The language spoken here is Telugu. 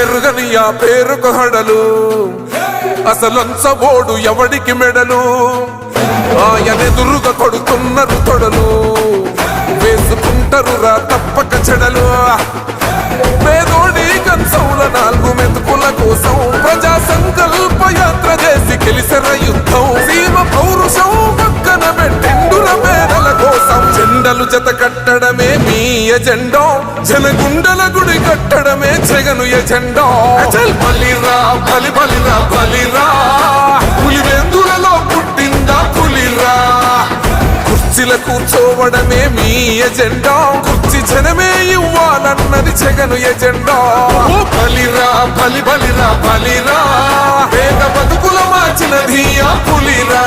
ఎరుగని ఆ పేరుకు హడలు అసలంచబోడు ఎవడికి మెడలు ఆయనెదురుగా కొడుతున్నారు తొడలు వేసుకుంటారు రా తప్పక చెడలు పేదోడి కంచంల 4 మెతుకుల కోసం ప్రజా సంకల్ప యాత్ర చేసి గెలిసిన యుద్ధం సీమ పౌరుషం పక్కన పెట్టెండుల పేదల కోసం జెండలు జత కట్టడమే మీ ఎజెండా జనగుండల గుడి కట్టడమే జగను ఎజెండా బలిరా బలి బలిరా బలిరా పులివెందులలో పుట్టిందా పులిరా కుర్చీల కూర్చోవడమే మీ ఎజెండా కుర్చీ జనమే ఇవ్వాలన్నది జగను ఎజెండా బలిరా బలి బలిరా బలిరా పేద బతుకుల మార్చినది ఆ పులిరా